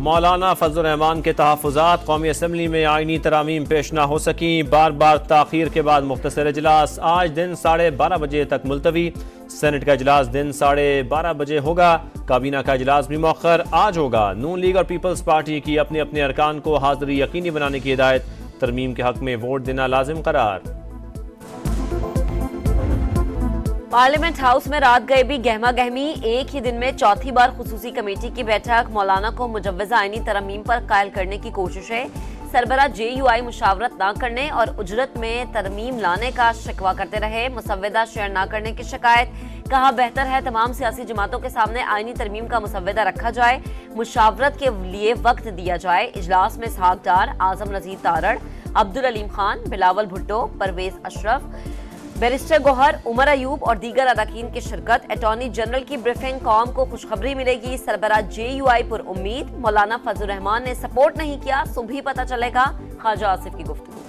मौलाना फजल रहमान के तहफ़्फ़ुज़ात कौमी असम्बली में आइनी तरामीम पेश ना हो सकी। बार बार ताख़ीर के बाद मुख्तसर इजलास आज दिन 12:30 बजे तक मुलतवी। सेनेट का इजलास दिन 12:30 बजे होगा। काबीना का इजलास भी मौखर आज होगा। नून लीग और पीपल्स पार्टी की अपने अपने अरकान को हाज़िरी यकीनी बनाने की हिदायत। तरमीम के हक में वोट देना लाजिम करार। पार्लियामेंट हाउस में रात गए भी गहमा गहमी। एक ही दिन में चौथी बार खुसूसी कमेटी की बैठक। मौलाना को मुजव्वज़ा आईनी तरमीम पर कायल करने की कोशिश है। सरबरा JUI मुशावरत न करने और उजरत में तरमीम लाने का शिकवा करते रहे। मुसव्वदा शेयर न करने की शिकायत। कहा बेहतर है तमाम सियासी जमातों के सामने आईनी तरमीम का मुसव्वदा रखा जाए, मुशावरत के लिए वक्त दिया जाए। इजलास में इसहाक डार, आजम नज़ीर तारड़, अब्दुल अलीम खान, बिलावल भुट्टो, परवेज अशरफ, बैरिस्टर गौहर, उमर अयूब और दीगर अरकान की शिरकत। अटॉर्नी जनरल की ब्रीफिंग। कौम को खुशखबरी मिलेगी। सरबरा JUI पर उम्मीद। मौलाना फजल रहमान ने सपोर्ट नहीं किया, सुबह पता चलेगा। ख्वाजा आसिफ की गुफ्तगू।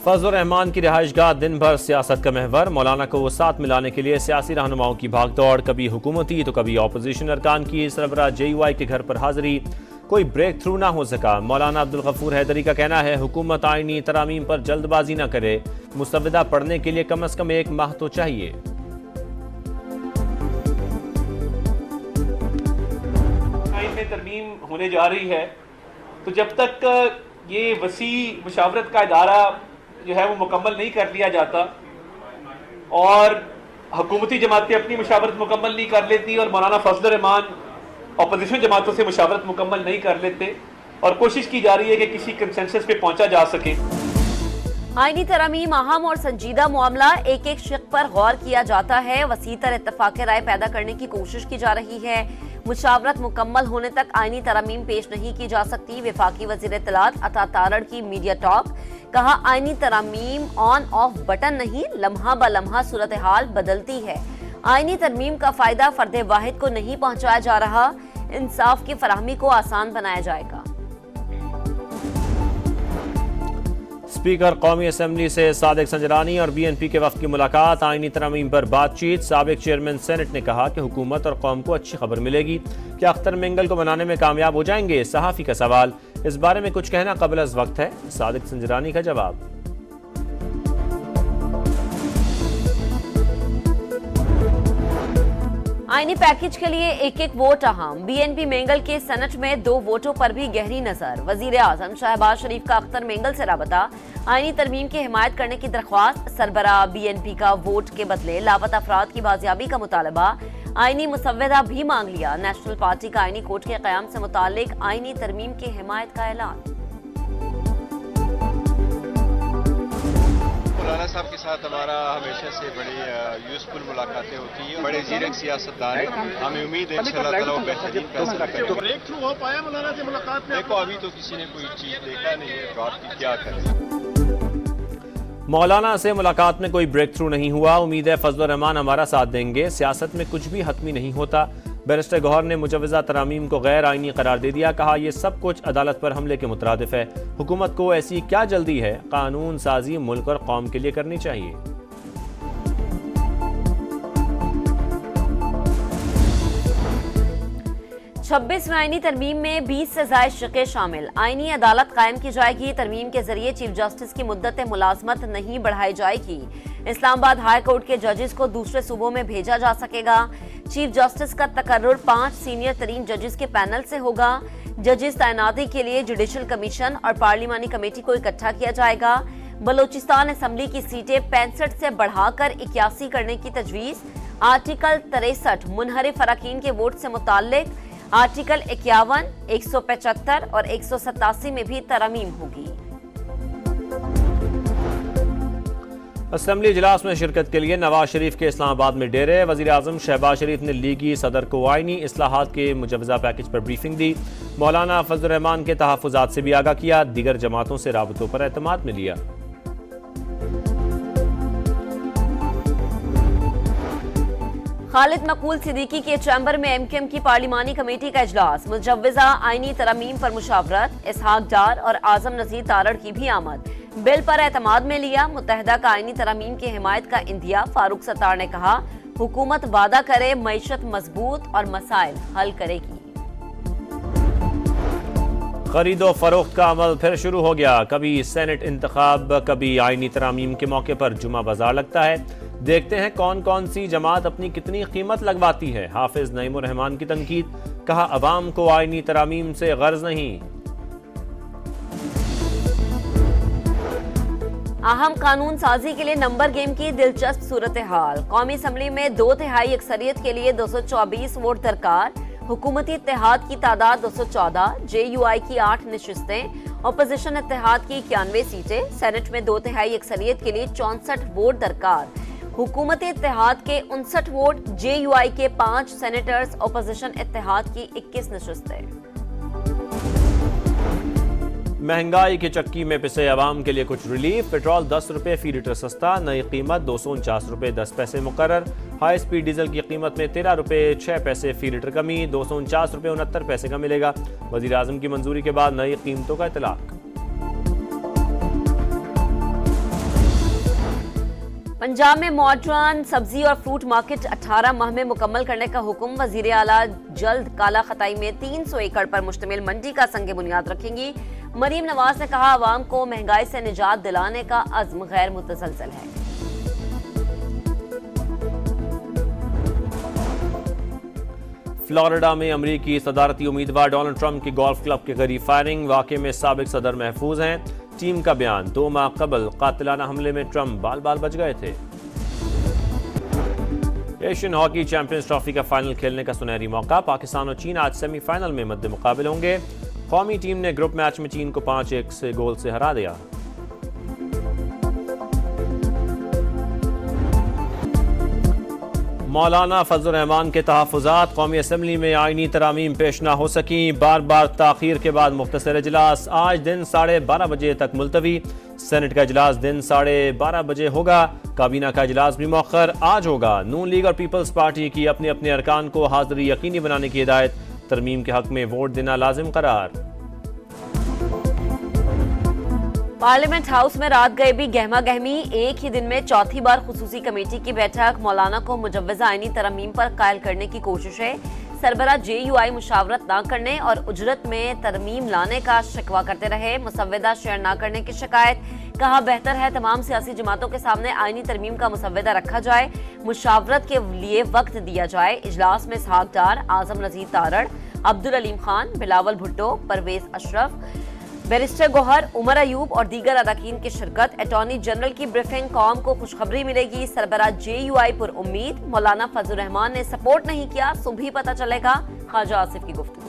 फजल रहमान की रिहाइशगाह दिन भर सियासत का महवर। मौलाना को साथ मिलाने के लिए सियासी रहनुमाओं की भागदौड़, कभी हुकूमती तो कभी ऑपोजिशन अरकान की। सरबरा JUI के घर पर हाजिरी, कोई ब्रेक थ्रू ना हो सका। मौलाना अब्दुल गफूर हैदरी का कहना है हुकूमत आईनी तरामीम पर जल्दबाजी ना करे, मुसव्वदा पढ़ने के लिए कम से कम 1 माह तो चाहिए। आईन में तरमीम होने जा रही है तो जब तक ये वसी मुशावरत का इदारा जो है वो मुकम्मल नहीं कर लिया जाता और हुकूमती जमातें अपनी मुशावरत मुकम्मल नहीं कर लेती और मौलाना फजल रहमान अपोजिशन जमातों से मुशावरत मुकम्मल नहीं कर लेते और कोशिश की जा रही है कि किसी कंसेंसस पे पहुंचा जा सके। आईनी तरामीम अहम और संजीदा मामला। एक एक शिक पर गौर किया जाता है। वसीतर इत्तफाक राय पैदा करने की कोशिश की जा रही है। मुशावरत मुकम्मल होने तक आईनी तरामीम पेश नहीं की जा सकती। वफाकी वजीर इत्तलात अता तारड़ की मीडिया टॉक। कहा आईनी तरामीम ऑन ऑफ बटन नहीं, लम्हा ब लम्हा सूरत हाल बदलती है। आईनी तरमीम का फायदा फर्द वाहिद को नहीं पहुंचाया जा रहा, इंसाफ की फराहमी को आसान बनाया जाएगा। स्पीकर कौमी असम्बली से सादिक संजरानी और BNP के वफ्द की मुलाकात। आईनी तरमीम पर बातचीत। साबिक चेयरमैन सेनेट ने कहा कि हुकूमत और कौम को अच्छी खबर मिलेगी। क्या अख्तर मेंगल को बनाने में कामयाब हो जाएंगे? सहाफ़ी का सवाल। इस बारे में कुछ कहना कबल अज़ वक्त है। सादिक संजरानी का जवाब। आईनी पैकेज के लिए एक एक वोट अहम। BNP मेंगल के सेनेट में 2 वोटों पर भी गहरी नजर। वजीर आजम शहबाज शरीफ का अख्तर मेंगल से राबता। आईनी तरमीम की हिमायत करने की दरख्वास्त। सरबरा BNP का वोट के बदले लापता अफराद की बाजियाबी का मुतालबा। आईनी मुसव्वदा भी मांग लिया। नेशनल पार्टी का आईनी कोर्ट के क़याम से मुताल्लिक आईनी तरमीम की हिमायत का ऐलान। मौलाना साहब के साथ हमारा हमेशा से बड़ी यूजफुल मुलाकातें होती हैं। बड़े जीरक सियासतदान हैं। हमें उम्मीद है इंशाअल्लाह ताला वो बेहतरीन फैसला करेंगे। ब्रेक थ्रू हो पाया मौलाना से मुलाकात में? देखो अभी तो किसी ने कोई चीज देखा नहीं है, बात की क्या करें। मौलाना से मुलाकात में कोई ब्रेक थ्रू नहीं हुआ। उम्मीद है फजल रहमान हमारा साथ देंगे। सियासत में कुछ भी हतमी नहीं होता। बैरिस्टर गौहर ने मुजव्वज़ा तरामीम को गैर आईनी करार दे दिया। कहा यह सब कुछ अदालत पर हमले के मुतरादिफ है। हुकूमत को ऐसी क्या जल्दी है? कानून साजी मुल्क और कौम के लिए करनी चाहिए। छब्बीसवीं आईनी तरमीम में 20 से ज़ायद शिक़े शामिल। आईनी अदालत कायम की जाएगी। तरमीम के जरिए चीफ जस्टिस की मुद्दत मुलाजमत नहीं बढ़ाई जाएगी। इस्लामाबाद हाई कोर्ट के जजेस को दूसरे सूबों में भेजा जा सकेगा। चीफ जस्टिस का तकर्रुर 5 सीनियर तरीन जजेस के पैनल से होगा। जजेस तैनाती के लिए जुडिशल कमीशन और पार्लिमानी कमेटी को इकट्ठा किया जाएगा। बलोचिस्तान असम्बली की सीटें 65 से बढ़ाकर 81 करने की तजवीज़। आर्टिकल 63 मुनहरिफ अरकान के वोट से मुताल्लिक। आर्टिकल 51, 175 और 187 में भी तरमीम होगी। असम्बली इजलास में शिरकत के लिए नवाज शरीफ के इस्लामाबाद में डेरे। वजीर आजम शहबाज शरीफ ने लीगी सदर को आईनी इस्लाहात के मुजव्वज़ा पैकेज पर ब्रीफिंग दी। मौलाना फजल रहमान के तहफ़्फ़ुज़ात से भी आगाह किया। दीगर जमातों से राबतों पर एतमाद में लिया। खालिद मकबूल सिद्दीकी के चैम्बर में MKM की पार्लिमानी कमेटी का इजलास। मुजव्वज़ा आईनी तरमीम पर मुशावरत। इसहाक डार और आजम नज़ीर तारड़ की भी आमद। बिल पर एतमाद में लिया मुत्तहदा का आईनी तरमीम की हिमायत का इंदिया। फारूक सत्तार ने कहा, हुकूमत वादा करे मईशत मजबूत और मसाइल हल करेगी। खरीदो फरोख्त का अमल फिर शुरू हो गया। कभी सेनेट इंतखाब, कभी आईनी तरामीम के मौके पर जुमा बाजार लगता है। देखते हैं कौन कौन सी जमात अपनी कितनी कीमत लगवाती है। हाफिज नईमुर रहमान की तनकीद, कहा अवाम को आईनी तरामीम से गर्ज नहीं। अहम कानून साजी के लिए नंबर गेम की दिलचस्प सूरत हाल। कौमी असम्बली में 2/3 अक्सरियत के लिए 224 वोट दरकार। हुकूमती इत्तेहाद की तादाद 214, JUI की 8 नशिस्तें, अपोजिशन इत्तेहाद की 91 सीटें। सेनेट में 2/3 अक्सरियत के लिए 64 वोट दरकार। हुकूमती इत्तेहाद के 59 वोट, JUI के 5 सेनेटर्स, अपोजिशन इत्तेहाद की 21 नशिस्तें। महंगाई की चक्की में पिसे अवाम के लिए कुछ रिलीफ। पेट्रोल 10 रुपए फी लीटर सस्ता, नई कीमत 249 रुपए 10 पैसे मुकर्रर। हाई स्पीड डीजल की कीमत में 13 रुपए 6 पैसे फी लीटर कमी, 249 रुपए 69 पैसे का मिलेगा। वजीर आजम की मंजूरी के बाद नई कीमतों का इतलाक। पंजाब में मॉडर्न सब्जी और फ्रूट मार्केट 18 माह में मुकम्मल करने का हुक्म। वजीर आला जल्द काला खताई में 300 एकड़ पर मुश्तमिल मंडी का संग बुनियाद रखेंगी। मरीम नवाज ने कहा, आवाम को महंगाई से निजात दिलाने का अज़्म गैर मुतसलसल है। फ्लोरिडा में अमरीकी सदारती उम्मीदवार डोनाल्ड ट्रंप की गोल्फ क्लब के करीब फायरिंग। वाक़े में साबिक सदर महफूज हैं। टीम का बयान, 2 माह कबल कातिलाना हमले में ट्रंप बाल बाल बच गए थे। एशियन हॉकी चैंपियंस ट्रॉफी का फाइनल खेलने का सुनहरी मौका। पाकिस्तान और चीन आज सेमीफाइनल में मद्दे मुकाबिल होंगे। कौमी टीम ने ग्रुप मैच में चीन को 5-1 से गोल से हरा दिया। मौलाना फजल रहमान के तहफ़्फ़ुज़ात, कौमी असम्बली में आईनी तरामीम पेश ना हो सकी। बार बार ताख़ीर के बाद मुख्तसर इजलास आज दिन 12:30 बजे तक मुलतवी। सेनेट का इजलास दिन 12:30 बजे होगा। काबीना का इजलास भी मौखर आज होगा। नून लीग और पीपल्स पार्टी की अपने अपने अरकान को हाज़िरी यकीनी बनाने की हिदायत। तरमीम के हक में वोट देना लाजिम करार। पार्लियामेंट हाउस में रात गए भी गहमा गहमी। एक ही दिन में चौथी बार खुसूसी कमेटी की बैठक। मौलाना को मुजव्वज़ा आईनी तरमीम पर कायल करने की कोशिश है। सरबरा JUI मुशावरत न करने और उजरत में तरमीम लाने का शिकवा करते रहे। मुसव्वदा शेयर न करने की शिकायत। कहा, बेहतर है तमाम सियासी जमातों के सामने आईनी तरमीम का मुसव्वदा रखा जाए, मुशावरत के लिए वक्त दिया जाए। इजलास में इसहाक डार, आजम नज़ीर तारड़, अब्दुल अलीम खान, बिलावल भुट्टो, परवेज अशरफ, बैरिस्टर गौहर, उमर अयूब और दीगर अरकान की शिरकत। अटॉर्नी जनरल की ब्रीफिंग। कौम को खुशखबरी मिलेगी। सरबरा JUI पर उम्मीद। मौलाना फजल रहमान ने सपोर्ट नहीं किया, सुबह पता चलेगा। ख्वाजा आसिफ की गुफ्तगू।